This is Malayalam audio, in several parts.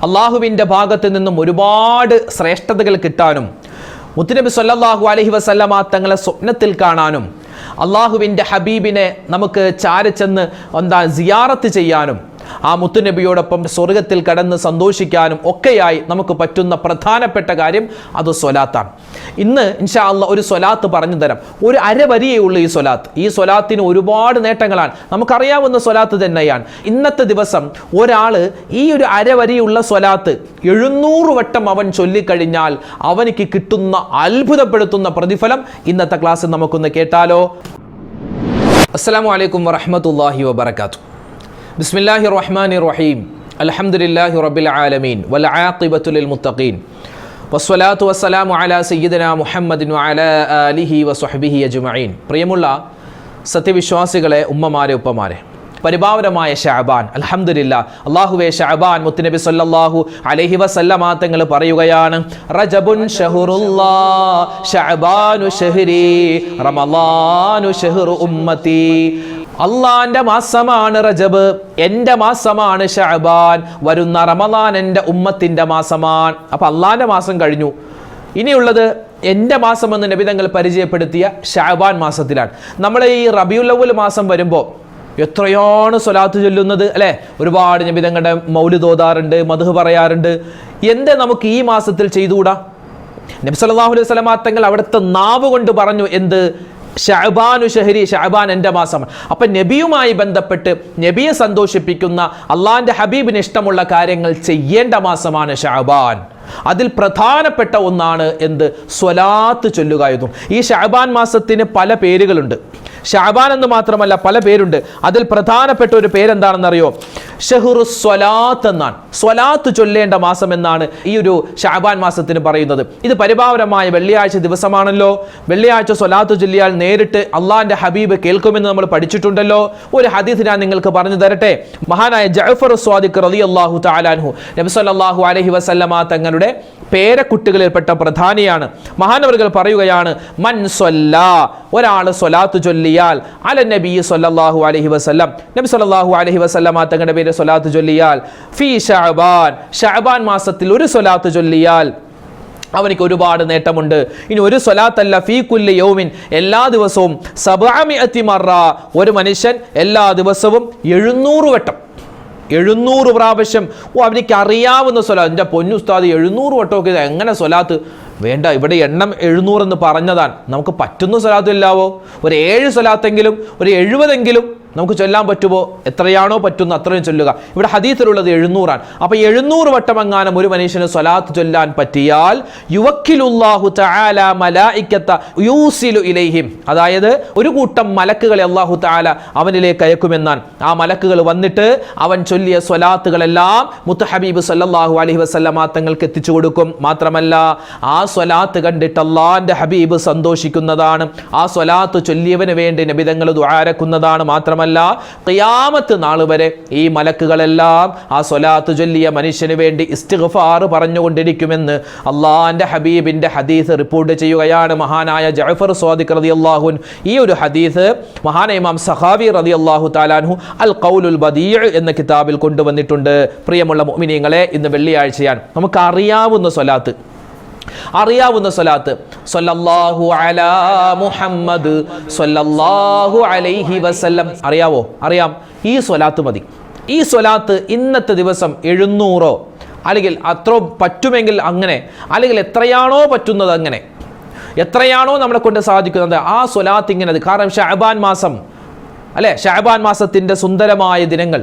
അള്ളാഹുവിൻ്റെ ഭാഗത്ത് നിന്നും ഒരുപാട് ശ്രേഷ്ഠതകൾ കിട്ടാനും മുത്തുനബി സല്ലല്ലാഹു അലൈഹി വസല്ലമ തങ്ങളെ സ്വപ്നത്തിൽ കാണാനും അള്ളാഹുവിൻ്റെ ഹബീബിനെ നമുക്ക് ചാരച്ചെന്ന് സിയാറത്ത് ചെയ്യാനും ആ മുത്തുനബിയോടൊപ്പം സ്വർഗത്തിൽ കടന്ന് സന്തോഷിക്കാനും ഒക്കെയായി നമുക്ക് പറ്റുന്ന പ്രധാനപ്പെട്ട കാര്യം അത് സ്വലാത്താണ്. ഇന്ന് ഇൻഷാ അല്ലാഹ് ഒരു സ്വലാത്ത് പറഞ്ഞു തരാം. ഒരു അരവരിയേ ഉള്ളൂ ഈ സ്വലാത്ത്. ഈ സ്വലാത്തിന് ഒരുപാട് നേട്ടങ്ങളാണ്, നമുക്കറിയാവുന്ന സ്വലാത്ത് തന്നെയാണ്. ഇന്നത്തെ ദിവസം ഒരാൾ ഈ ഒരു അരവരിയുള്ള സ്വലാത്ത് 700 വട്ടം അവൻ ചൊല്ലിക്കഴിഞ്ഞാൽ അവനിക്ക് കിട്ടുന്ന അത്ഭുതപ്പെടുത്തുന്ന പ്രതിഫലം ഇന്നത്തെ ക്ലാസ്സിൽ നമുക്കൊന്ന് കേട്ടാലോ. അസ്സലാമു അലൈക്കും വറഹ്മത്തുള്ളാഹി വബറകാതുഹു. ബിസ്മില്ലാഹിർ റഹ്മാനിർ റഹീം. അൽഹംദുലില്ലാഹി റബ്ബിൽ ആലമീൻ വൽ ആഖിബത്തു ലിൽ മുത്തഖീൻ വസ്സലാത്തു വസ്സലാമു അലാ സയ്യിദിനാ മുഹമ്മദിൻ വഅലാ ആലിഹി വസ്വഹ്ബിഹി അജ്മഈൻ. പ്രിയമുള്ള സത്യവിശ്വാസികളെ, ഉമ്മമാരെ, ഉപ്പമാരെ, പരിപാവനമായ ശഅബാൻ, അൽഹംദുലില്ലാഹ്, അല്ലാഹുവേ ശഅബാൻ മുത്തുനബി സല്ലല്ലാഹു അലൈഹി വസല്ലമ തങ്ങൾ പറയുകയാണ്, റജബുൻ ശഹറുല്ലാഹ് ശഅബാനു ശഹ്രി റമളാനു ശഹ്റു ഉമ്മത്തി. അള്ളാന്റെ മാസമാണ് റജബ്, എൻ്റെ മാസമാണ് ശഅബാൻ, വരുന്ന റമളാൻ എൻ്റെ ഉമ്മത്തിൻ്റെ മാസമാണ്. അപ്പം അള്ളാന്റെ മാസം കഴിഞ്ഞു, ഇനിയുള്ളത് എൻ്റെ മാസമെന്ന് നബി തങ്ങൾ പരിചയപ്പെടുത്തിയ ശഅബാൻ മാസത്തിലാണ്. നമ്മൾ ഈ റബീഉൽ അവ്വൽ മാസം വരുമ്പോൾ എത്രയാണ് സ്വലാത്ത് ചൊല്ലുന്നത് അല്ലേ? ഒരുപാട് നബി തങ്ങളുടെ മൗലിദ് ഓതാറുണ്ട്, മദ്ഹ് പറയാറുണ്ട്. എന്തേ നമുക്ക് ഈ മാസത്തിൽ ചെയ്തുകൂടാ? നബി സല്ലല്ലാഹു അലൈഹി വസല്ലം തങ്ങൾ അവിടുത്തെ നാവ് കൊണ്ട് പറഞ്ഞു, എന്ത്? ശഅബാനു ശഹരി, ശഅബാൻ എൻ്റെ മാസമാണ്. അപ്പം നബിയുമായി ബന്ധപ്പെട്ട് നബിയെ സന്തോഷിപ്പിക്കുന്ന അള്ളാഹിൻ്റെ ഹബീബിന് ഇഷ്ടമുള്ള കാര്യങ്ങൾ ചെയ്യേണ്ട മാസമാണ് ശഅബാൻ. അതിൽ പ്രധാനപ്പെട്ട ഒന്നാണ് എന്ത്? സ്വലാത്ത് ചൊല്ലുക എന്നും. ഈ ശഅബാൻ മാസത്തിന് പല പേരുകളുണ്ട്. ശഅബാൻ എന്ന് മാത്രമല്ല, പല പേരുണ്ട്. അതിൽ പ്രധാനപ്പെട്ട ഒരു പേരെന്താണെന്നറിയോ? ഷഹ്റുസ് സ്വലാത്ത് എന്നാണ്. സ്വലാത്ത് ചൊല്ലേണ്ട മാസം എന്നാണ് ഈ ഒരു ശഅബാൻ മാസത്തിന് പറയുന്നത്. ഇത് പരിപാവനമായ വെള്ളിയാഴ്ച ദിവസമാണല്ലോ. വെള്ളിയാഴ്ച സ്വലാത്ത് ചൊല്ലിയാൽ നേരിട്ട് അള്ളാഹിന്റെ ഹബീബ് കേൾക്കുമെന്ന് നമ്മൾ പഠിച്ചിട്ടുണ്ടല്ലോ. ഒരു ഹദീസ് ഞാൻ നിങ്ങൾക്ക് പറഞ്ഞു തരട്ടെ. മഹാനായ ജഅഫർ സ്വാദിഖ് റളിയല്ലാഹു തആല അൻഹു നബി സല്ലല്ലാഹു അലൈഹി വസല്ലമ തങ്ങളുടെ പേരക്കുട്ടികളിൽപ്പെട്ട പ്രധാനിയാണ്. മഹാനവറുകൾ പറയുകയാണ്, മൻ സ്വല്ലാ, ഒരാൾ സ്വലാത്ത് ചൊല്ലിയാൽ അല നബി സല്ലല്ലാഹു അലൈഹി വസല്ലം, നബി സല്ലല്ലാഹു അലൈഹി വസല്ലമ തങ്ങളുടെ പേര് സ്വലാത്ത് ചൊല്ലിയാൽ ഫീ ശഅബാൻ, ശഅബാൻ മാസത്തിൽ ഒരു സ്വലാത്ത് ചൊല്ലിയാൽ അവനിക്ക് ഒരുപാട് നേട്ടമുണ്ട്. ഇനി ഒരു സ്വലാത്തല്ല, ഫീ കുല്ലി യൗമിൻ, എല്ലാ ദിവസവും 700 മറ, ഒരു മനുഷ്യൻ എല്ലാ ദിവസവും 700 വട്ടം, 700 പ്രാവശ്യം. അവനിക്ക് അറിയാവുന്ന സ്വലാത്ത്. എൻ്റെ പൊന്നു ഉസ്താദ്, 700 വട്ടമൊക്കെ എങ്ങനെ സ്വലാത്ത്? വേണ്ട, ഇവിടെ എണ്ണം 700 എന്ന് പറഞ്ഞതാണ്. നമുക്ക് പറ്റുന്ന സ്വലാത്ത് ഇല്ലാവോ? ഒരു 7 സ്വലാത്തെങ്കിലും, ഒരു 70എങ്കിലും നമുക്ക് ചൊല്ലാൻ പറ്റുമോ? എത്രയാണോ പറ്റുന്ന അത്രയും ചൊല്ലുക. ഇവിടെ ഹദീസിലുള്ളത് 700 ആണ്. അപ്പോൾ 700 വട്ടം എങ്ങാനും ഒരു മനുഷ്യന് സ്വലാത്ത് ചൊല്ലാൻ പറ്റിയാൽ യുവക്കിലുല്ലാഹു തആല മലായികത യൂസിലു ഇലൈഹിം, അതായത് ഒരു കൂട്ടം മലക്കുകളെ അല്ലാഹു തആല അവനിലേക്ക് അയക്കുമെന്നാണ്. ആ മലക്കുകൾ വന്നിട്ട് അവൻ ചൊല്ലിയ സ്വലാത്തുകളെല്ലാം മുത്ത് ഹബീബ് സല്ലല്ലാഹു അലൈഹി വസല്ലമ തങ്ങൾക്ക് എത്തിച്ചു കൊടുക്കും. മാത്രമല്ല, ആ സ്വലാത്ത് കണ്ടിട്ട് അല്ലാഹുവിന്റെ ഹബീബ് സന്തോഷിക്കുന്നതാണ്. ആ സ്വലാത്ത് ചൊല്ലിയവന് വേണ്ടി നബി തങ്ങൾ ദുആരക്കുന്നതാണ്. മാത്രമല്ല, ഖിയാമത്ത് നാൾ വരെ ഈ മലക്കുകളെല്ലാം ആ സ്വലാത്ത് ചൊല്ലിയ മനുഷ്യന് വേണ്ടി ഇസ്തിഗ്ഫാർ പറഞ്ഞുകൊണ്ടിരിക്കുമെന്ന് അള്ളാഹിന്റെ ഹബീബിന്റെ ഹദീസ് റിപ്പോർട്ട് ചെയ്യുകയാണ് മഹാനായ ജഅഫർ സ്വാദിഖ് റളിയല്ലാഹു അൻഹു. ഈ ഒരു ഹദീസ് മഹാനായ ഇമാം സഖാവി റളിയല്ലാഹു തആല അൻഹു അൽ ഖൗലുൽ ബദീഅ് എന്ന കിതാബിൽ കൊണ്ടുവന്നിട്ടുണ്ട്. പ്രിയമുള്ള മുഅ്മിനീങ്ങളെ, ഇന്ന് വെള്ളിയാഴ്ചയാണ്. നമുക്ക് അറിയാവുന്ന സ്വലാത്ത് സ്വല്ലല്ലാഹു അലാ മുഹമ്മദ് സ്വല്ലല്ലാഹു അലൈഹി വസല്ലം അറിയാവോ? അറിയാം. ഈ സ്വലാത്ത് മതി. ഈ സ്വലാത്ത് ഇന്നത്തെ ദിവസം 700 അല്ലെങ്കിൽ അത്ര പറ്റുമെങ്കിൽ അങ്ങനെ, അല്ലെങ്കിൽ എത്രയാണോ പറ്റുന്നത് അങ്ങനെ, എത്രയാണോ നമ്മളെ കൊണ്ട് സാധിക്കുന്നത് ആ സ്വലാത്ത് ഇങ്ങനെ. കാരണം ശഅബാൻ മാസം അല്ലെ, ശഅബാൻ മാസത്തിന്റെ സുന്ദരമായ ദിനങ്ങൾ,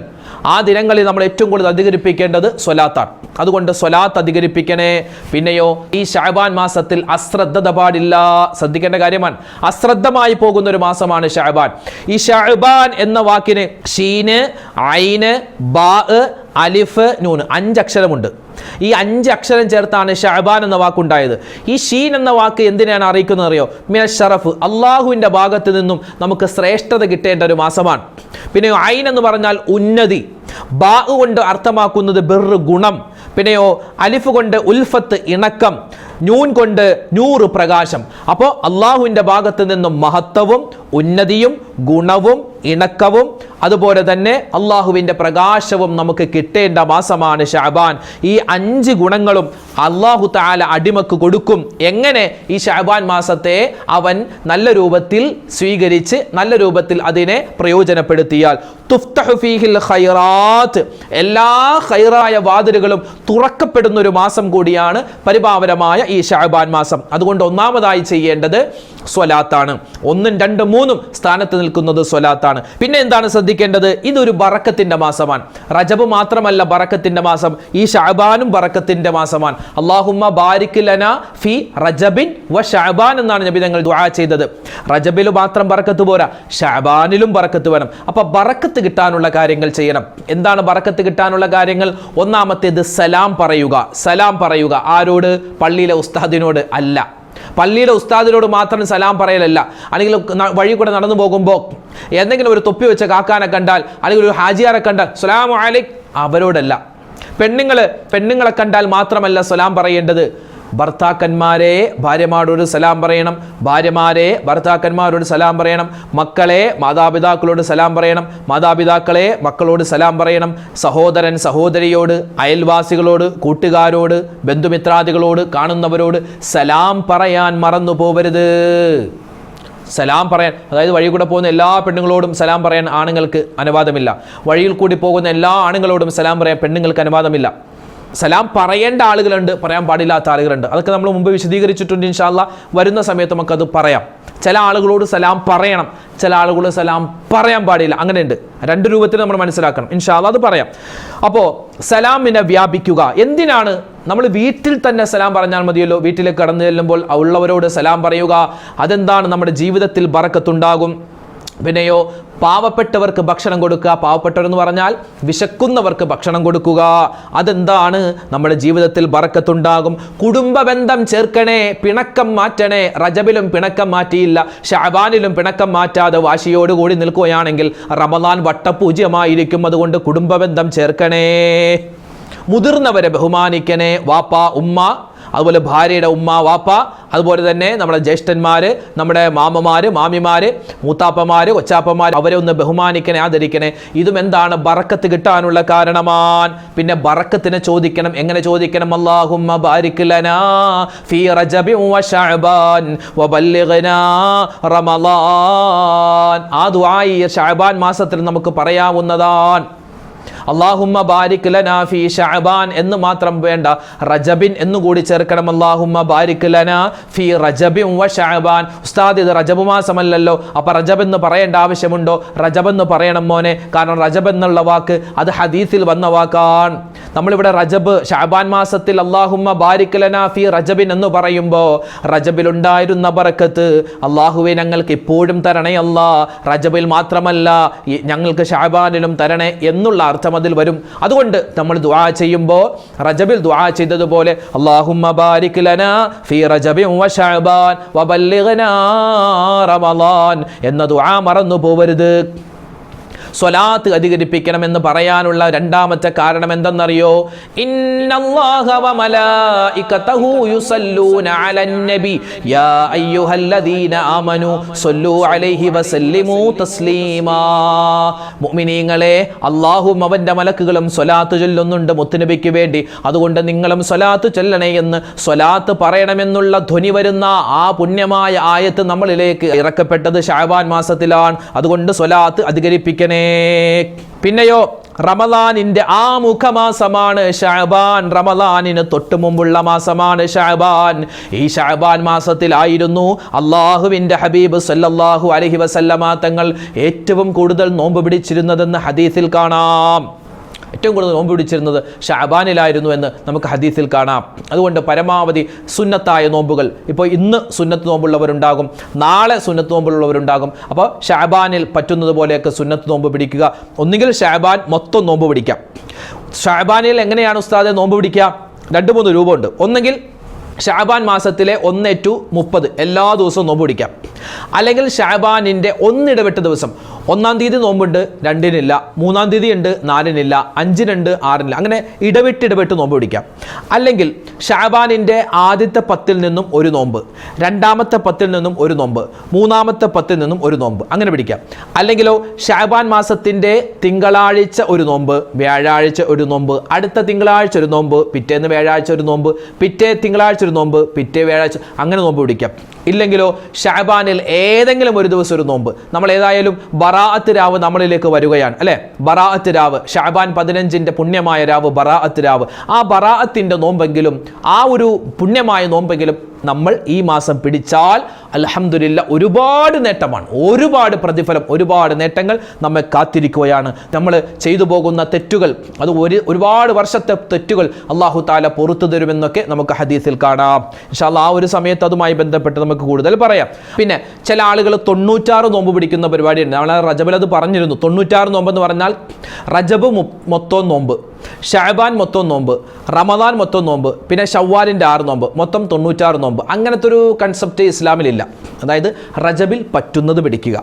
ആ ദിനങ്ങളിൽ നമ്മൾ ഏറ്റവും കൂടുതൽ അധികരിപ്പിക്കേണ്ടത് സ്വലാത്താണ്. അതുകൊണ്ട് സ്വലാത്ത് അധികരിപ്പിക്കണേ. പിന്നെയോ, ഈ ശഅബാൻ മാസത്തിൽ അശ്രദ്ധത പാടില്ല. ശ്രദ്ധിക്കേണ്ട കാര്യമാണ്. അശ്രദ്ധമായി പോകുന്ന ഒരു മാസമാണ് ശഅബാൻ. ഈ ശഅബാൻ എന്ന വാക്കിന് ഷീന്, ഐന്, ബാ, അലിഫ്, നൂൻ 5 അക്ഷരമുണ്ട്. ഈ 5 അക്ഷരം ചേർത്താണ് ശഅബാൻ എന്ന വാക്കുണ്ടായത്. ഈ ഷീൻ എന്ന വാക്ക് എന്തിനാണ് അറിയിക്കുന്നത് അറിയോ? മിന ഷറഫ്, അള്ളാഹുവിൻ്റെ ഭാഗത്ത് നിന്നും നമുക്ക് ശ്രേഷ്ഠത കിട്ടേണ്ട ഒരു മാസമാണ്. പിന്നെ ഐൻ എന്ന് പറഞ്ഞാൽ ഉന്നതി, ബാ കൊണ്ട് അർത്ഥമാക്കുന്നത് ബിർ, ഗുണം. പിന്നെയോ അലിഫ് കൊണ്ട് ഉൽഫത്ത്, ഇണക്കം. നൂൻ കൊണ്ട് 100 പ്രകാശം. അപ്പോൾ അള്ളാഹുവിൻ്റെ ഭാഗത്ത് നിന്നും മഹത്വവും ഉന്നതിയും ഗുണവും ഇണക്കവും അതുപോലെ തന്നെ അള്ളാഹുവിൻ്റെ പ്രകാശവും നമുക്ക് കിട്ടേണ്ട മാസമാണ് ഷഅബാൻ. ഈ 5 ഗുണങ്ങളും അള്ളാഹു തആല അടിമക്ക് കൊടുക്കും. എങ്ങനെ? ഈ ഷഅബാൻ മാസത്തെ അവൻ നല്ല രൂപത്തിൽ സ്വീകരിച്ച് നല്ല രൂപത്തിൽ അതിനെ പ്രയോജനപ്പെടുത്തിയാൽ. തുഫ്തഹു ഫീഹിൽ ഖൈറാത്ത്, എല്ലാ ഖൈറായ വാതിലുകളും തുറക്കപ്പെടുന്ന ഒരു മാസം കൂടിയാണ് പരിപാവനമായ ഈ ഷഅബാൻ മാസം. അതുകൊണ്ട് ഒന്നാമതായി ചെയ്യേണ്ടത് സ്വലാത്താണ്. 1, 2, 3 സ്ഥാനത്ത് നിൽക്കുന്നത് സ്വലാത്താണ്. പിന്നെ എന്താണ് ശ്രദ്ധിക്കേണ്ടത്? ഇതൊരു ബറക്കത്തിന്റെ മാസമാണ്. റജബ് മാത്രമല്ല ബറക്കത്തിന്റെ മാസം, ഈ ഷഅബാനും ബറക്കത്തിന്റെ മാസമാണ്. അല്ലാഹുമ്മ ബാരിക് ലനാ ഫി റജബിൻ വ ഷഅബാൻ എന്നാണ് നബി തങ്ങൾ ദുആ ചെയ്തത്. റജബിൽ മാത്രം ബറക്കത്ത് പോരാ, ഷഅബാനിലും ബറക്കത്ത് വേണം. അപ്പൊ ബറക്കത്ത് കിട്ടാനുള്ള കാര്യങ്ങൾ ചെയ്യണം. എന്താണ് ബറക്കത്ത് കിട്ടാനുള്ള കാര്യങ്ങൾ? ഒന്നാമത്തേത് സലാം പറയുക. സലാം പറയുക ആരോട്? പള്ളിയിലെ ഉസ്താദിനോട് അല്ല. പള്ളിയിലെ ഉസ്താദിനോട് മാത്രം സലാം പറയലല്ല. അല്ലെങ്കിൽ വഴി കൂടെ നടന്നു പോകുമ്പോൾ എന്തെങ്കിലും ഒരു തൊപ്പി വെച്ച കാക്കാനെ കണ്ടാൽ അല്ലെങ്കിൽ ഒരു ഹാജിയാരെ കണ്ടാൽ സലാമു അലൈക്കും, അവരോടല്ല. പെണ്ണുങ്ങളെ കണ്ടാൽ മാത്രമല്ല സലാം പറയേണ്ടത്. ഭർത്താക്കന്മാരെ ഭാര്യമാരോട് സലാം പറയണം, ഭാര്യമാരെ ഭർത്താക്കന്മാരോട് സലാം പറയണം, മക്കളെ മാതാപിതാക്കളോട് സലാം പറയണം, മാതാപിതാക്കളെ മക്കളോട് സലാം പറയണം, സഹോദരൻ സഹോദരിയോട്, അയൽവാസികളോട്, കൂട്ടുകാരോട്, ബന്ധുമിത്രാദികളോട്, കാണുന്നവരോട് സലാം പറയാൻ മറന്നു പോവരുത്. സലാം പറയാൻ, അതായത് വഴി കൂടെ പോകുന്ന എല്ലാ പെണ്ണുങ്ങളോടും സലാം പറയാൻ ആണുങ്ങൾക്ക് അനുവാദമില്ല. വഴിയിൽ കൂടി പോകുന്ന എല്ലാ ആണുങ്ങളോടും സലാം പറയാൻ പെണ്ണുങ്ങൾക്ക് അനുവാദമില്ല. സലാം പറയേണ്ട ആളുകളുണ്ട്, പറയാൻ പാടില്ലാത്ത ആളുകളുണ്ട്. അതൊക്കെ നമ്മൾ മുമ്പ് വിശദീകരിച്ചിട്ടുണ്ട്. ഇൻഷാ അല്ലാഹ് വരുന്ന സമയത്ത് നമുക്കത് പറയാം. ചില ആളുകളോട് സലാം പറയണം, ചില ആളുകളോട് സലാം പറയാൻ പാടില്ല. അങ്ങനെയുണ്ട്. 2 രൂപത്തിൽ നമ്മൾ മനസ്സിലാക്കണം. ഇൻഷാ അല്ലാഹ് അത് പറയാം. അപ്പോൾ സലാമിനെ വ്യാപിക്കുക. എന്തിനാണ്? നമ്മൾ വീട്ടിൽ തന്നെ സലാം പറഞ്ഞാൽ മതിയല്ലോ. വീട്ടിലേക്ക് കടന്നു ചെല്ലുമ്പോൾ ഉള്ളവരോട് സലാം പറയുക. അതെന്താണ്? നമ്മുടെ ജീവിതത്തിൽ ബറക്കത്തുണ്ടാകും. പിന്നെയോ പാവപ്പെട്ടവർക്ക് ഭക്ഷണം കൊടുക്കുക. പാവപ്പെട്ടവരെന്ന് പറഞ്ഞാൽ വിശക്കുന്നവർക്ക് ഭക്ഷണം കൊടുക്കുക. അതെന്താണ്? നമ്മുടെ ജീവിതത്തിൽ ബറക്കത്തുണ്ടാകും. കുടുംബ ബന്ധം ചേർക്കണേ, പിണക്കം മാറ്റണേ. റജബിലും പിണക്കം മാറ്റിയില്ല, ഷഅബാനിലും പിണക്കം മാറ്റാതെ വാശിയോടുകൂടി നിൽക്കുകയാണെങ്കിൽ റമദാൻ വട്ടപൂജ്യമായിരിക്കും. അതുകൊണ്ട് കുടുംബ ബന്ധം ചേർക്കണേ. മുതിർന്നവരെ ബഹുമാനിക്കണേ. വാപ്പ ഉമ്മ, അതുപോലെ ഭാര്യയുടെ ഉമ്മ വാപ്പ, അതുപോലെ തന്നെ നമ്മുടെ ജ്യേഷ്ഠന്മാർ, നമ്മുടെ മാമമാർ മാമിമാർ, മൂത്താപ്പമാർ കൊച്ചാപ്പമാർ, അവരെ ഒന്ന് ബഹുമാനിക്കണേ, ആദരിക്കണേ. ഇതും എന്താണ്? ബറക്കത്ത് കിട്ടാനുള്ള കാരണമാണ്. പിന്നെ ബറക്കത്തിനെ ചോദിക്കണം. എങ്ങനെ ചോദിക്കണം? അല്ലാഹുമ്മ ബാരിക് ലനാ ഫീ റജബി വ ശഅബാൻ വബല്ലിഗ്നാ റമളാൻ. ആ ദുആ ഈ ശഅബാൻ മാസത്തിൽ നമുക്ക് പറയാവുന്നതാണ്. അല്ലാഹുമ്മ ബാരിക് ലനാ ഫീ ശഅബാൻ എന്ന് മാത്രം വേണ്ട, റജബിൻ എന്നുകൂടി ചേർക്കണം. അല്ലാഹുമ്മ ബാരിക് ലനാ ഫീ റജബിൻ വ ശഅബാൻ. ഉസ്താദ്, ഇത് റജബ് മാസമല്ലല്ലോ, അപ്പോൾ റജബ് എന്ന് പറയേണ്ട ആവശ്യമുണ്ടോ? റജബ് എന്ന് പറയണം മോനെ. കാരണം റജബ് എന്നുള്ള വാക്ക് അത് ഹദീസിൽ വന്ന വാക്കാണ്. നമ്മളിവിടെ റജബ് ശഅബാൻ മാസത്തിൽ അല്ലാഹുമ്മ ബാരിക് ലനാ ഫീ റജബിൻ എന്ന് പറയുമ്പോൾ റജബിലുണ്ടായിരുന്ന ബറക്കത്ത് അല്ലാഹുവേ ഞങ്ങൾക്ക് ഇപ്പോഴും തരണേ അല്ലാ, റജബിൽ മാത്രമല്ല ഞങ്ങൾക്ക് ശഅബാനിലും തരണേ എന്നുള്ള അർത്ഥം അതിൽ വരും. അതുകൊണ്ട് നമ്മൾ ദുആ ചെയ്യുമ്പോൾ റജബിൽ ദുആ ചെയ്തതുപോലെ അല്ലാഹുമ്മ ബാരിക് ലനാ ഫീ റജബിൻ വ ശഅബാൻ വബല്ലിഗ്നാ റമളാൻ എന്ന ദുആ മറന്നു പോവരുത്. സ്വലാത്ത് അധികരിപ്പിക്കണമെന്ന് പറയാനുള്ള രണ്ടാമത്തെ കാരണം എന്തെന്നറിയോ? ഇന്നല്ലാഹ വ മലായികതഹു യുസല്ലൂന അലൻ നബി യാ അയ്യുഹല്ലദീന ആമനു സ്വല്ലു അലൈഹി വസല്ലിമു തസ്ലീമാ. മുഅ്മിനീങ്ങളെ, അല്ലാഹുവും അവന്റെ മലക്കുകളും സ്വലാത്ത് ചൊല്ലുന്നുണ്ട് മുത്തുനബിക്ക് വേണ്ടി. അതുകൊണ്ട് നിങ്ങളും സ്വലാത്ത് ചൊല്ലണേ എന്ന്, സ്വലാത്ത് പറയണമെന്നുള്ള ധ്വനി വരുന്ന ആ പുണ്യമായ ആയത്ത് നമ്മളിലേക്ക് ഇറക്കപ്പെട്ടത് ശഅബാൻ മാസത്തിലാണ്. അതുകൊണ്ട് സ്വലാത്ത് അധികരിപ്പിക്കണേ. പിന്നെയോ റമളാനിന്റെ ആമുഖമാസമാണ് ശഅബാൻ. റമളാനിന് തൊട്ടു മുമ്പുള്ള മാസമാണ് ശഅബാൻ. ഈ ശഅബാൻ മാസത്തിലായിരുന്നു അല്ലാഹുവിന്റെ ഹബീബ് സല്ലല്ലാഹു അലൈഹി വസല്ലമ തങ്ങൾ ഏറ്റവും കൂടുതൽ നോമ്പ് പിടിച്ചിരുന്നതെന്ന് ഹദീസിൽ കാണാം. ഏറ്റവും കൂടുതൽ നോമ്പ് പിടിച്ചിരുന്നത് ഷഅബാനിലായിരുന്നു എന്ന് നമുക്ക് ഹദീസിൽ കാണാം. അതുകൊണ്ട് പരമാവധി സുന്നത്തായ നോമ്പുകൾ, ഇപ്പോൾ ഇന്ന് സുന്നത്ത് നോമ്പുള്ളവരുണ്ടാകും, നാളെ സുന്നത്ത് നോമ്പുള്ളവരുണ്ടാകും. അപ്പോൾ ഷഅബാനിൽ പറ്റുന്നത് പോലെയൊക്കെ സുന്നത്ത് നോമ്പ് പിടിക്കുക. ഒന്നുകിൽ ഷഅബാൻ മൊത്തം നോമ്പ് പിടിക്കാം. ഷഅബാനിൽ എങ്ങനെയാണ് ഉസ്താദെ നോമ്പ് പിടിക്കുക? 2-3 രൂപമുണ്ട്. ഒന്നെങ്കിൽ ഷഅബാൻ മാസത്തിലെ 1 to 30 എല്ലാ ദിവസവും നോമ്പ് പിടിക്കാം. അല്ലെങ്കിൽ ഷഅബാനിൻ്റെ ഒന്നിടവിട്ട ദിവസം 1-ാം തീയതി നോമ്പുണ്ട്, 2-നില്ല, 3-ാം തീയതി ഉണ്ട്, 4-നില്ല, 5-നുണ്ട്, 6-നില്ല, അങ്ങനെ ഇടവിട്ട് നോമ്പ് പിടിക്കാം. അല്ലെങ്കിൽ ഷഅബാനിൻ്റെ ആദ്യത്തെ 10-ൽ നിന്നും ഒരു നോമ്പ്, 2-ാമത്തെ 10-ൽ നിന്നും ഒരു നോമ്പ്, 3-ാമത്തെ 10-ൽ നിന്നും ഒരു നോമ്പ്, അങ്ങനെ പിടിക്കാം. അല്ലെങ്കിലോ ഷഅബാൻ മാസത്തിൻ്റെ തിങ്കളാഴ്ച ഒരു നോമ്പ്, വ്യാഴാഴ്ച ഒരു നോമ്പ്, അടുത്ത തിങ്കളാഴ്ച ഒരു നോമ്പ്, പിറ്റേന്ന് വ്യാഴാഴ്ച ഒരു നോമ്പ്, പിറ്റേ തിങ്കളാഴ്ച ഒരു നോമ്പ്, പിറ്റേ വ്യാഴാഴ്ച, അങ്ങനെ നോമ്പ് പിടിക്കാം. ഇല്ലെങ്കിലോ ഷഅബാനിൽ ഏതെങ്കിലും ഒരു ദിവസം ഒരു നോമ്പ്. നമ്മൾ ഏതായാലും ബറാഅത്ത് രാവ് നമ്മളിലേക്ക് വരികയാണ് അല്ലേ? ബറാഅത്ത് രാവ്, ഷഅബാൻ 15-ന്റെ പുണ്യമായ രാവ് ബറാഅത്ത് രാവ്. ആ ബറാഅത്തിന്റെ നോമ്പെങ്കിലും, ആ ഒരു പുണ്യമായ നോമ്പെങ്കിലും നമ്മൾ ഈ മാസം പിടിച്ചാൽ അൽഹംദുലില്ലാ ഒരുപാട് നേട്ടമാണ്, ഒരുപാട് പ്രതിഫലം, ഒരുപാട് നേട്ടങ്ങൾ നമ്മെ കാത്തിരിക്കുകയാണ്. നമ്മൾ ചെയ്തു പോകുന്ന തെറ്റുകൾ, അത് ഒരുപാട് വർഷത്തെ തെറ്റുകൾ അല്ലാഹു തആല പുറത്തു തരുമെന്നൊക്കെ നമുക്ക് ഹദീസിൽ കാണാം. ഇൻഷാ അല്ലാഹ് ആ ഒരു സമയത്ത് അതുമായി ബന്ധപ്പെട്ട് നമുക്ക് കൂടുതൽ പറയാം. പിന്നെ ചില ആളുകൾ 96 നോമ്പ് പിടിക്കുന്ന പരിപാടിയുണ്ട്. നമ്മൾ റജബിൽ അത് പറഞ്ഞിരുന്നു. 96 നോമ്പെന്ന് പറഞ്ഞാൽ റജബ് മൊത്തം നോമ്പ്, ഷഅബാൻ മൊത്തം നോമ്പ്, റമദാൻ മൊത്തം നോമ്പ്, പിന്നെ ശവ്വാലിൻ്റെ 6 നോമ്പ്, മൊത്തം 96 നോമ്പ്. അങ്ങനത്തെ ഒരു കൺസെപ്റ്റ് ഇസ്ലാമിലില്ല. അതായത് റജബിൽ പറ്റുന്നത് പിടിക്കുക,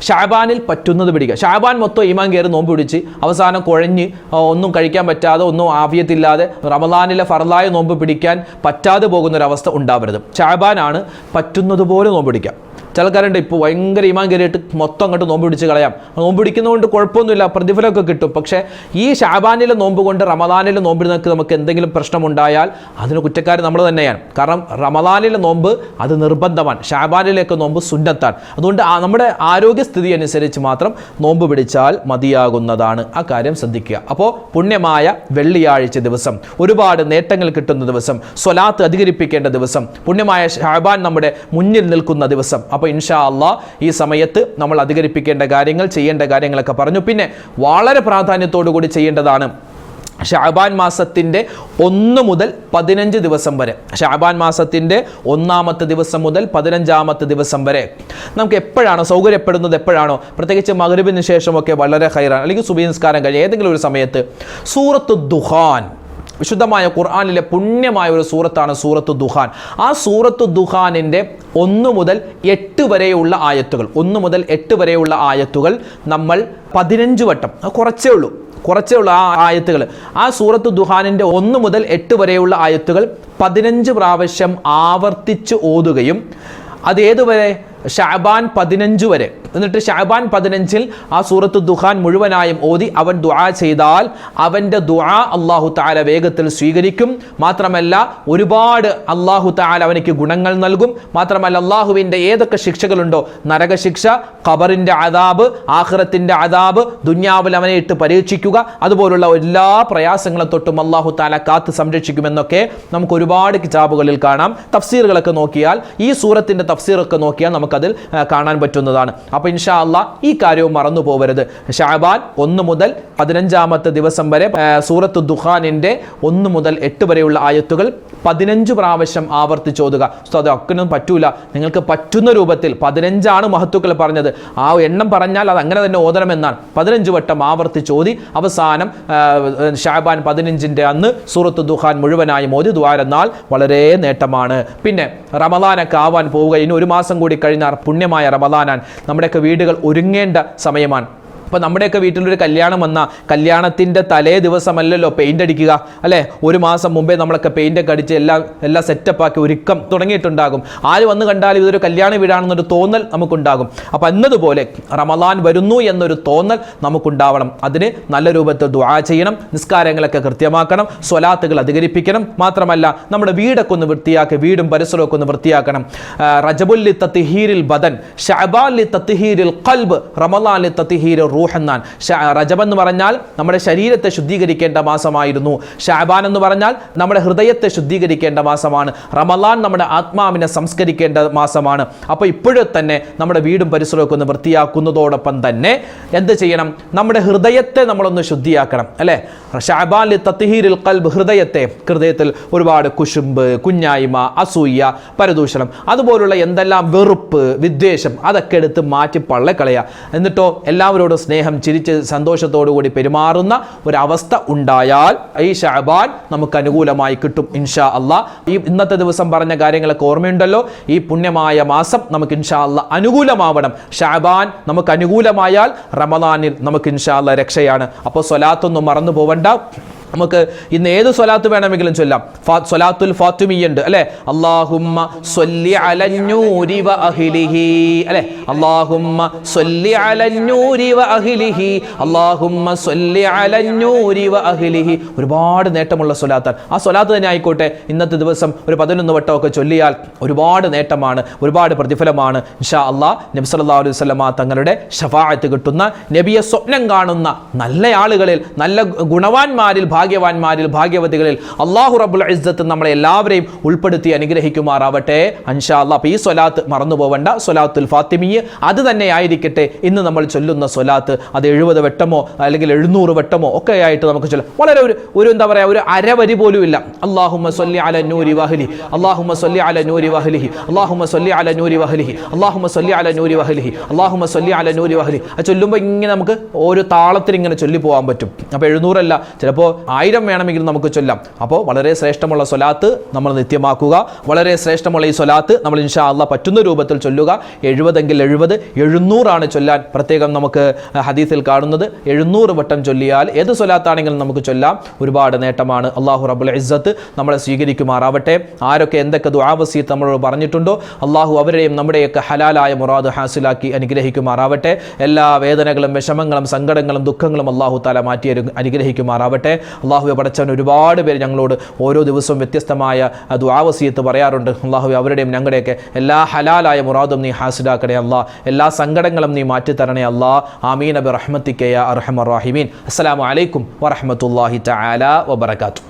ഷഅബാനിൽ പറ്റുന്നത് പിടിക്കുക. ഷഅബാൻ മൊത്തം ഈമാൻ കയറി നോമ്പ് പിടിച്ച് അവസാനം കുഴഞ്ഞ് ഒന്നും കഴിക്കാൻ പറ്റാതെ, ഒന്നും ആഫിയത്തില്ലാതെ റമദാനിലെ ഫർളായ നോമ്പ് പിടിക്കാൻ പറ്റാതെ പോകുന്നൊരവസ്ഥ ഉണ്ടാവരുത്. ഷഅബാനാണ് പറ്റുന്നത് പോലെ നോമ്പ് പിടിക്കാം. ചിലക്കാരുണ്ട് ഇപ്പോൾ ഭയങ്കര ഈമാൻ കയറിയിട്ട് മൊത്തം അങ്ങോട്ട് നോമ്പ് പിടിച്ച് കളയാം. നോമ്പ് പിടിക്കുന്നതുകൊണ്ട് കുഴപ്പമൊന്നുമില്ല, പ്രതിഫലമൊക്കെ കിട്ടും. പക്ഷേ ഈ ഷഅബാനിലെ നോമ്പ് കൊണ്ട് റമദാനിലെ നോമ്പിനൊക്കെ നമുക്ക് എന്തെങ്കിലും പ്രശ്നമുണ്ടായാൽ അതിന് കുറ്റക്കാർ നമ്മൾ തന്നെയാണ്. കാരണം റമദാനിലെ നോമ്പ് അത് നിർബന്ധമാണ്, ഷഅബാനിലേക്ക് നോമ്പ് സുന്നത്താണ്. അതുകൊണ്ട് നമ്മുടെ ആരോഗ്യസ്ഥിതി അനുസരിച്ച് മാത്രം നോമ്പ് പിടിച്ചാൽ മതിയാകുന്നതാണ്. ആ കാര്യം ശ്രദ്ധിക്കുക. അപ്പോൾ പുണ്യമായ വെള്ളിയാഴ്ച ദിവസം, ഒരുപാട് നേട്ടങ്ങൾ കിട്ടുന്ന ദിവസം, സ്വലാത്ത് അധികരിപ്പിക്കേണ്ട ദിവസം, പുണ്യമായ ഷഅബാൻ നമ്മുടെ മുന്നിൽ നിൽക്കുന്ന ദിവസം. അപ്പോൾ ഇൻഷാ അല്ലാഹ് ഈ സമയത്ത് നമ്മൾ അധികരിപ്പിക്കേണ്ട കാര്യങ്ങൾ, ചെയ്യേണ്ട കാര്യങ്ങളൊക്കെ പറഞ്ഞു. പിന്നെ വളരെ പ്രാധാന്യത്തോടു കൂടി ചെയ്യേണ്ടതാണ് ഷഅബാൻ മാസത്തിൻ്റെ 1 മുതൽ 15 ദിവസം വരെ. ഷഅബാൻ മാസത്തിൻ്റെ 1-ാമത്തെ ദിവസം മുതൽ 15-ാമത്തെ ദിവസം വരെ നമുക്ക് എപ്പോഴാണോ സൗകര്യപ്പെടുന്നത്, എപ്പോഴാണോ, പ്രത്യേകിച്ച് മഗ്രിബിന് ശേഷമൊക്കെ വളരെ ഖൈറാണ്, അല്ലെങ്കിൽ സുബഹി നിസ്കാരം കഴിഞ്ഞ് ഏതെങ്കിലും ഒരു സമയത്ത് സൂറത്തു ദുഖാൻ, വിശുദ്ധമായ ഖുർആനിലെ പുണ്യമായ ഒരു സൂറത്താണ് സൂറത്തു ദുഖാൻ. ആ സൂറത്തു ദുഖാനിൻ്റെ 1 മുതൽ 8 വരെയുള്ള ആയത്തുകൾ, 1 മുതൽ 8 വരെയുള്ള ആയത്തുകൾ നമ്മൾ 15 വട്ടം, കുറച്ചേ ഉള്ളൂ ആ ആയത്തുകൾ, ആ സൂറത്തു ദുഖാനിൻ്റെ 1 മുതൽ 8 വരെയുള്ള ആയത്തുകൾ 15 പ്രാവശ്യം ആവർത്തിച്ച് ഓതുകയും, അത് ഏതുവരെ? ഷഅബാൻ 15 വരെ. എന്നിട്ട് ഷഅബാൻ 15-ൽ ആ സൂറത്തു ദുഖാൻ മുഴുവനായും ഓതി അവൻ ദുആ ചെയ്താൽ അവൻ്റെ ദുആ അല്ലാഹു തആല വേഗത്തിൽ സ്വീകരിക്കും. മാത്രമല്ല ഒരുപാട് അല്ലാഹു തആല അവനിക്ക് ഗുണങ്ങൾ നൽകും. മാത്രമല്ല അല്ലാഹുവിൻ്റെ ഏതൊക്കെ ശിക്ഷകളുണ്ടോ, നരകശിക്ഷ, ഖബറിൻ്റെ അദാബ്, ആഖിറത്തിൻ്റെ അദാബ്, ദുനിയാവിൽ അവനെ ഇട്ട് പരീക്ഷിക്കുക, അതുപോലുള്ള എല്ലാ പ്രയാസങ്ങളെ തൊട്ടും അല്ലാഹു തആല കാത്ത് സംരക്ഷിക്കുമെന്നൊക്കെ നമുക്ക് ഒരുപാട് കിതാബുകളിൽ കാണാം. തഫ്സീറുകളൊക്കെ നോക്കിയാൽ, ഈ സൂറത്തിൻ്റെ തഫ്സീറൊക്കെ നോക്കിയാൽ നമുക്കതിൽ കാണാൻ പറ്റുന്നതാണ്. അപ്പോൾ ഇൻഷാ അല്ലാഹ് ഈ കാര്യവും മറന്നു പോകരുത്. ഷഅബാൻ 1 മുതൽ 15-ാമത്തെ ദിവസം വരെ സൂറത്തു ദുഖാനിൻ്റെ 1 മുതൽ 8 വരെയുള്ള ആയത്തുകൾ 15 പ്രാവശ്യം ആവർത്തിച്ചോതുക. അത് ഒക്കെയൊന്നും പറ്റൂല, നിങ്ങൾക്ക് പറ്റുന്ന രൂപത്തിൽ 15 മഹത്തുക്കൾ പറഞ്ഞത്, ആ എണ്ണം പറഞ്ഞാൽ അത് അങ്ങനെ തന്നെ ഓതണമെന്നാണ്. 15 വട്ടം ആവർത്തിച്ചോതി അവസാനം ഷഅബാൻ 15-ന്റെ അന്ന് സൂറത്തു ദുഖാൻ മുഴുവനായും ഓതി ദുആ എന്നാൽ വളരെ നേട്ടമാണ്. പിന്നെ റമദാനൊക്കെ ആവാൻ പോവുക, ഇനി 1 മാസം കൂടി കഴിഞ്ഞാൽ പുണ്യമായ റമദാനാൻ. നമ്മുടെയൊക്കെ വീടുകൾ ഒരുങ്ങേണ്ട സമയമാണ്. അപ്പോൾ നമ്മുടെയൊക്കെ വീട്ടിലൊരു കല്യാണം വന്നാൽ കല്യാണത്തിൻ്റെ തലേ ദിവസമല്ലല്ലോ പെയിൻ്റ് അടിക്കുക അല്ലേ? 1 മാസം മുമ്പേ നമ്മളൊക്കെ പെയിൻ്റൊക്കെ അടിച്ച് എല്ലാം സെറ്റപ്പാക്കി ഒരുക്കം തുടങ്ങിയിട്ടുണ്ടാകും. ആര് വന്ന് കണ്ടാലും ഇതൊരു കല്യാണ വീടാണെന്നൊരു തോന്നൽ നമുക്കുണ്ടാകും. അപ്പോൾ എന്നതുപോലെ റമദാൻ വരുന്നു എന്നൊരു തോന്നൽ നമുക്കുണ്ടാവണം. അതിന് നല്ല രൂപത്തിൽ ദുആ ചെയ്യണം, നിസ്കാരങ്ങളൊക്കെ കൃത്യമാക്കണം, സ്വലാത്തുകൾ അധികരിപ്പിക്കണം. മാത്രമല്ല നമ്മുടെ വീടൊക്കെ ഒന്ന് വൃത്തിയാക്കി, വീടും പരിസരമൊക്കെ ഒന്ന് വൃത്തിയാക്കണം. റജബുൽ ലി തത്ഹീരിൽ ബദൻ, ശഅബാൻ ലി തത്ഹീരിൽ ഖൽബ്, റമദാൻ ലി തത്ഹീരിർ റൂഹ് എന്നാണ്. റജബ് എന്ന് പറഞ്ഞാൽ നമ്മുടെ ശരീരത്തെ ശുദ്ധീകരിക്കേണ്ട മാസമായിരുന്നു. ഷഅബാൻ എന്ന് പറഞ്ഞാൽ നമ്മുടെ ഹൃദയത്തെ ശുദ്ധീകരിക്കേണ്ട മാസമാണ്. റമദാൻ നമ്മുടെ ആത്മാവിനെ സംസ്കരിക്കേണ്ട മാസമാണ്. അപ്പോൾ ഇപ്പോഴും തന്നെ നമ്മുടെ വീടും പരിസരമൊക്കെ ഒന്ന് വൃത്തിയാക്കുന്നതോടൊപ്പം തന്നെ എന്ത് ചെയ്യണം? നമ്മുടെ ഹൃദയത്തെ നമ്മളൊന്ന് ശുദ്ധിയാക്കണം അല്ലേ? ഷഅബാൻ ലി തത്ഹീരിൽ ഖൽബ്, ഹൃദയത്തിൽ ഒരുപാട് കുശുമ്പ്, കുഞ്ഞായ്മ, അസൂയ, പരദൂഷണം, അതുപോലുള്ള എന്തെല്ലാം വെറുപ്പ്, വിദ്വേഷം, അതൊക്കെ എടുത്ത് മാറ്റി പള്ളക്കളയുക. എന്നിട്ടോ എല്ലാവരോടും സ്നേഹം, ചിരിച്ച് സന്തോഷത്തോടുകൂടി പെരുമാറുന്ന ഒരവസ്ഥ ഉണ്ടായാൽ ഈ ശഅബാൻ നമുക്ക് അനുകൂലമായി കിട്ടും ഇൻഷാ അല്ലാഹ്. ഈ ഇന്നത്തെ ദിവസം പറഞ്ഞ കാര്യങ്ങളൊക്കെ ഓർമ്മയുണ്ടല്ലോ. ഈ പുണ്യമായ മാസം നമുക്ക് ഇൻഷാ അല്ലാഹ് അനുകൂലമാവണം. ശഅബാൻ നമുക്ക് അനുകൂലമായാൽ റമദാനിൽ നമുക്ക് ഇൻഷാ അല്ലാഹ് രക്ഷയാണ്. അപ്പോൾ സ്വലാത്തൊന്നും മറന്നു പോവണ്ട. നമുക്ക് ഇന്ന് ഏത് സ്വലാത്ത് വേണമെങ്കിലും ചൊല്ലാം. സ്വലാത്തുൽ ഫാത്തിമിയ്യ ഉണ്ട് അല്ലേ? അല്ലാഹുമ്മ സ്വല്ലി അലന്നൂരി വ അഹ്ലിഹി അല്ലേ? അല്ലാഹുമ്മ സ്വല്ലി അലന്നൂരി വ അഹ്ലിഹി, അല്ലാഹുമ്മ സ്വല്ലി അലന്നൂരി വ അഹ്ലിഹി. ഒരുപാട് നേട്ടമുള്ള സ്വലാത്താണ്. ആ സ്വലാത്ത് തന്നെ ആയിക്കോട്ടെ. ഇന്നത്തെ ദിവസം ഒരു 11 വട്ടമൊക്കെ ചൊല്ലിയാൽ ഒരുപാട് നേട്ടമാണ്, ഒരുപാട് പ്രതിഫലമാണ് ഇൻഷാ അല്ലാഹ്. നബി സല്ലല്ലാഹു അലൈഹി വസല്ലമ തങ്ങളുടെ ശഫാഅത്ത് കിട്ടുന്ന, നബിയെ സ്വപ്നം കാണുന്ന നല്ല ആളുകളിൽ, നല്ല ഗുണവാന്മാരിൽ, ഭാഗ്യവാന്മാരിൽ, ഭാഗ്യവതികളിൽ അല്ലാഹു റബ്ബുൽ ഇസ്സത്ത് നമ്മളെ എല്ലാവരെയും ഉൾപ്പെടുത്തി അനുഗ്രഹിക്കുമാറാവട്ടെ ഇൻഷാ അല്ലാഹ്. അപ്പോൾ ഈ സ്വലാത്ത് മറന്നു പോവണ്ട. സ്വലാത്തുൽ ഫാത്തിമിയ്യ അത് തന്നെ ആയിരിക്കട്ടെ ഇന്ന് നമ്മൾ ചൊല്ലുന്ന സ്വലാത്ത്. അത് 70 വട്ടമോ അല്ലെങ്കിൽ 700 വട്ടമോ ഒക്കെ ആയിട്ട് നമുക്ക് ചൊല്ലാം. വളരെ ഒരു എന്താ പറയുക, ഒരു അരവരി പോലും ഇല്ല. അല്ലാഹുമ്മ സ്വല്ലി അല നൂരി വഹ്ലി, അല്ലാഹുമ്മ സ്വല്ലി അല നൂരി വഹ്ലിഹി, അല്ലാഹുമ്മ സ്വല്ലി അല നൂരി വഹ്ലിഹി, അല്ലാഹുമ്മ സ്വല്ലി അല നൂരി വഹ്ലിഹി, അല്ലാഹുമ്മ സ്വല്ലി അല നൂരി വഹ്ലി. അത് ചൊല്ലുമ്പോൾ ഇങ്ങനെ നമുക്ക് ഒരു താളത്തിൽ ഇങ്ങനെ ചൊല്ലി പോകാൻ പറ്റും. അപ്പോൾ 700 അല്ല, ചിലപ്പോൾ 1000 വേണമെങ്കിൽ നമുക്ക് ചൊല്ലാം. അപ്പോൾ വളരെ ശ്രേഷ്ഠമുള്ള സ്വലാത്ത് നമ്മൾ നിത്യമാക്കുക. വളരെ ശ്രേഷ്ഠമുള്ള ഈ സ്വലാത്ത് നമ്മൾ ഇൻഷാ അല്ലാഹ് പറ്റുന്ന രൂപത്തിൽ ചൊല്ലുക. 70 എങ്കിൽ 70, 700 ചൊല്ലാൻ പ്രത്യേകം നമുക്ക് ഹദീസിൽ കാണുന്നത്. 700 വട്ടം ചൊല്ലിയാൽ ഏത് സ്വലാത്താണെങ്കിലും നമുക്ക് ചൊല്ലാം. ഒരുപാട് നേട്ടമാണ്. അല്ലാഹു റബ്ബുൽ ഇസ്സത്ത് നമ്മളെ സ്വീകരിക്കുമാറാവട്ടെ. ആരൊക്കെ എന്തൊക്കെ ദുആ വസീയത്ത് നമ്മളോട് പറഞ്ഞിട്ടുണ്ടോ അല്ലാഹു അവരെയും നമ്മുടെയൊക്കെ ഹലാലായ മുറാദ് ഹാസിലാക്കി അനുഗ്രഹിക്കുമാറാവട്ടെ. എല്ലാ വേദനകളും, വിഷമങ്ങളും, സങ്കടങ്ങളും, ദുഃഖങ്ങളും അല്ലാഹു തആല മാറ്റി അനുഗ്രഹിക്കുമാറാവട്ടെ. അല്ലാഹുവേ പടച്ചവൻ ഒരുപാട് പേര് ഞങ്ങളോട് ഓരോ ദിവസവും വ്യത്യസ്തമായ ദുആ വസീയത്ത് പറയാറുണ്ട്. അല്ലാഹുവേ അവരുടെയും ഞങ്ങളുടെയൊക്കെ എല്ലാ ഹലാലായ മുറാദും നീ ഹാസിലാക്കണേ അല്ലാഹ്. എല്ലാ സങ്കടങ്ങളും നീ മാറ്റിത്തരണേ അല്ലാഹ്. ആമീൻ ബിറഹ്മതിക യാ അർഹമർ റഹീമീൻ. അസ്സലാമു അലൈക്കും വറഹ്മത്തുള്ളാഹി തആല വബറകാതുഹു.